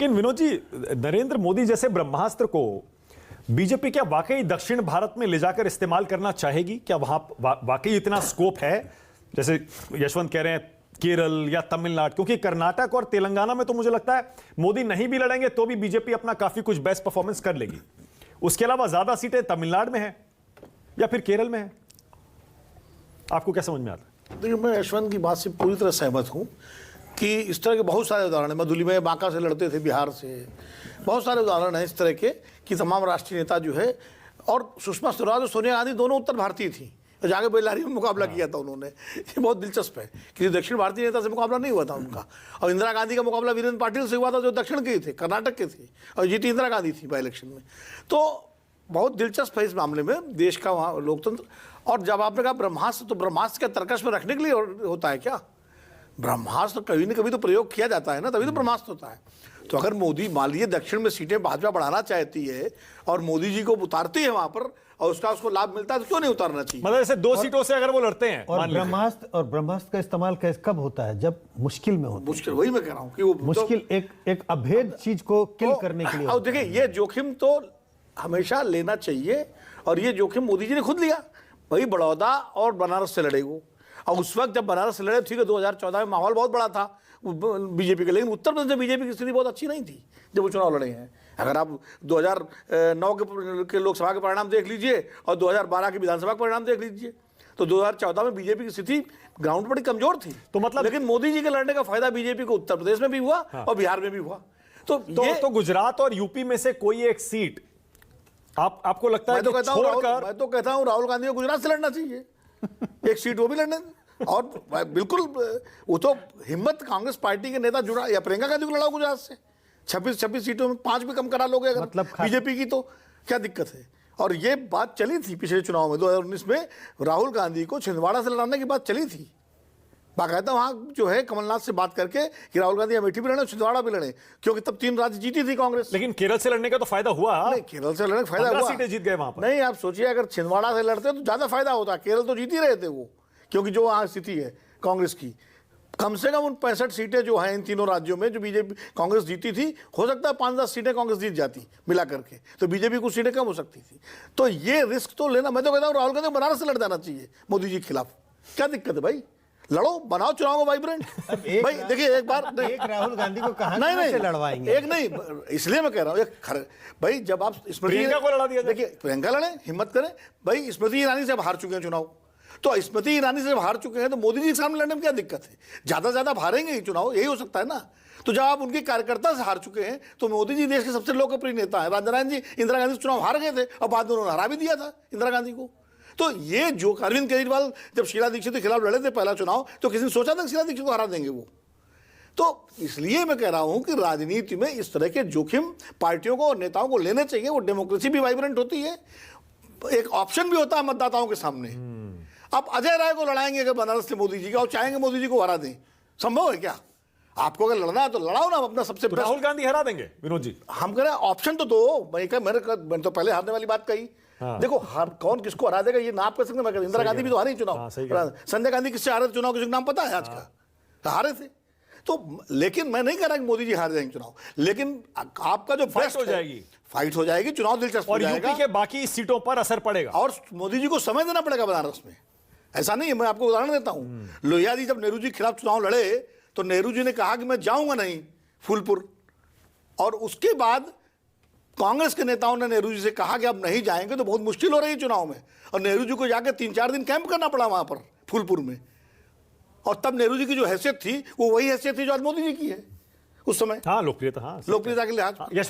लेकिन विनोद जी, नरेंद्र मोदी जैसे ब्रह्मास्त्र को बीजेपी क्या वाकई दक्षिण भारत में ले जाकर इस्तेमाल करना चाहेगी? क्या वहां वाकई इतना स्कोप है, जैसे यशवंत कह रहे हैं, केरल या तमिलनाडु? क्योंकि कर्नाटक और तेलंगाना में तो मुझे लगता है मोदी नहीं भी लड़ेंगे तो भी बीजेपी अपना काफी कुछ बेस्ट परफॉर्मेंस कर लेगी। उसके अलावा ज्यादा सीटें तमिलनाडु में है या फिर केरल में है। आपको क्या समझ में आता है? देखिए, मैं यशवंत की बात से पूरी तरह सहमत हूं कि इस तरह के बहुत सारे उदाहरण हैं। मधुली में बांका से लड़ते थे, बिहार से, बहुत सारे उदाहरण हैं इस तरह के कि तमाम राष्ट्रीय नेता जो है, और सुषमा स्वराज और सोनिया गांधी दोनों उत्तर भारतीय थी, जाके बेल्लारी में मुकाबला किया था उन्होंने। ये बहुत दिलचस्प है, किसी दक्षिण भारतीय नेता से मुकाबला नहीं हुआ था उनका। और इंदिरा गांधी का मुकाबला वीरेंद्र पाटिल से हुआ था, जो दक्षिण के थे, कर्नाटक के थे, और जीती इंदिरा गांधी थी बाई इलेक्शन में। तो बहुत दिलचस्प है इस मामले में देश का वहाँ लोकतंत्र। और जब आपने कहा ब्रह्मास्त्र, तो ब्रह्मास्त्र क्या तर्कश में रखने के लिए होता है क्या? ब्रह्मास्त्र कभी न कभी तो प्रयोग किया जाता है ना, तभी तो ब्रह्मास्त्र होता है। तो अगर मोदी मान लीजिए दक्षिण में सीटें भाजपा बढ़ाना चाहती है और मोदी जी को उतारती है वहां पर, और उसको लाभ मिलता है, तो क्यों नहीं उतारना चाहिए? मतलब ऐसे 2 सीटों से अगर वो लड़ते हैं, और ब्रह्मास्त्र का इस्तेमाल कब होता है? जब मुश्किल में होता है। मुश्किल, वही मैं कह रहा हूं कि वो मुश्किल एक अभेद चीज को किल करने के लिए। और देखिए, ये जोखिम तो हमेशा लेना चाहिए, और ये जोखिम मोदी जी ने खुद लिया। वही बड़ौदा और बनारस से लड़े वो, और उस वक्त जब बनारस से लड़े, ठीक है, 2014 में माहौल बहुत बड़ा था बीजेपी का, लेकिन उत्तर प्रदेश में बीजेपी की स्थिति बहुत अच्छी नहीं थी जब वो चुनाव लड़े हैं। अगर आप 2009 के लोकसभा के परिणाम देख लीजिए और 2012 के विधानसभा के परिणाम देख लीजिए, तो 2014 में बीजेपी की स्थिति ग्राउंड बड़ी कमजोर थी। तो मतलब, लेकिन मोदी जी के लड़ने का फायदा बीजेपी को उत्तर प्रदेश में भी हुआ और बिहार में भी हुआ। तो गुजरात और यूपी में से कोई एक सीट आपको लगता है? मैं तो कहता हूं राहुल गांधी को गुजरात से लड़ना चाहिए, एक सीट वो भी लड़ने। और बिल्कुल, वो तो हिम्मत कांग्रेस पार्टी के नेता जुड़ा, या प्रियंका गांधी को लड़ाओ गुजरात से, 26 सीटों में 5 भी कम करा लोगे अगर मतलब बीजेपी की, तो क्या दिक्कत है? और ये बात चली थी पिछले चुनाव में 2019 में, राहुल गांधी को छिंदवाड़ा से लड़ाने की बात चली थी। बाकायदा वहाँ जो है कमलनाथ से बात करके कि राहुल गांधी अमेठी भी लड़े, छिंदवाड़ा भी लड़े, क्योंकि तब 3 राज्य जीती थी कांग्रेस। लेकिन केरल से लड़ने का तो फायदा हुआ। नहीं, केरल से लड़ने का फायदा हुआ, सीटें जीत गए वहां पर। नहीं, आप सोचिए अगर छिंदवाड़ा से लड़ते तो ज्यादा फायदा होता। केरल तो जीत ही रहे थे वो, क्योंकि जो वहाँ स्थिति है कांग्रेस की, कम से कम उन 65 सीटें जो हैं इन तीनों राज्यों में जो बीजेपी कांग्रेस जीती थी, हो सकता है 5-10 सीटें कांग्रेस जीत जाती मिला करके, तो बीजेपी कुछ सीटें कम हो सकती थी। तो ये रिस्क तो लेना, मैं तो कहता हूँ राहुल गांधी को बनारस से लड़ जाना चाहिए मोदी जी के खिलाफ। क्या दिक्कत है भाई? लड़ो, बनाओ चुनाव को वाइब्रेंट। भाई देखिए, एक बार एक राहुल गांधी को कहां नहीं लड़वाएंगे? एक नहीं, इसलिए मैं कह रहा हूँ भाई, जब आप प्रियंका को लड़ा दिया, देखिए प्रियंका लड़े, हिम्मत करें भाई। स्मृति ईरानी से हार चुके हैं चुनाव, तो स्मृति ईरानी से हार चुके हैं, तो मोदी जी के सामने लड़ने में क्या दिक्कत है? ज्यादा हारेंगे ही चुनाव, यही हो सकता है ना। तो जब आप उनके कार्यकर्ता से हार चुके हैं, तो मोदी जी देश के सबसे लोकप्रिय नेता है। राजनारायण जी इंदिरा गांधी से चुनाव हार गए थे और बाद में उन्होंने हरा भी दिया था इंदिरा गांधी को। तो ये जो अरविंद केजरीवाल जब शीला दीक्षित के खिलाफ लड़े थे पहला चुनाव, तो किसी ने सोचा था कि शीला दीक्षित को हरा देंगे वो? तो इसलिए मैं कह रहा हूं कि राजनीति में इस तरह के जोखिम पार्टियों को और नेताओं को लेने चाहिए। वो डेमोक्रेसी भी वाइब्रेंट होती है, एक ऑप्शन भी होता है मतदाताओं के सामने। आप अजय राय को लड़ाएंगे अगर बनारस से मोदी जी का, और चाहेंगे मोदी जी को हरा दें, संभव है क्या? आपको अगर लड़ना है तो लड़ाओ ना अपना सबसे। तो राहुल गांधी हरा देंगे विनोद जी? हम कह रहे हैं ऑप्शन तो दो। मैंने तो पहले हारने वाली बात कही। देखो, कौन किसको हरा देगा ये ना आप कह सकते। मैं इंदिरा गांधी भी तो हारी चुनाव, संजय गांधी किससे हारे चुनाव, किसी नाम पता है आज का? हारे थे। तो लेकिन मैं नहीं कह रहा कि मोदी जी हार जाएंगे चुनाव, लेकिन आपका जो फाइट हो जाएगी, चुनाव दिलचस्प हो जाएगा, यूपी के बाकी सीटों पर असर पड़ेगा, और मोदी जी को समय देना पड़ेगा बनारस में। ऐसा नहीं है, मैं आपको उदाहरण देता हूं। लोहिया जी जब नेहरू जी के खिलाफ चुनाव लड़े, तो नेहरू जी ने कहा कि मैं जाऊंगा नहीं फूलपुर, और उसके बाद कांग्रेस के नेताओं ने नेहरू जी से कहा कि अब नहीं जाएंगे तो बहुत मुश्किल हो रही है चुनाव में, और नेहरू जी को जाकर 3-4 दिन कैंप करना पड़ा वहां पर फूलपुर में। और तब नेहरू जी की जो हैसियत थी वो वही हैसियत थी जो आज मोदी जी की है उस समय। हाँ, लोकप्रियता, हाँ, लोकप्रियता के लिहाज।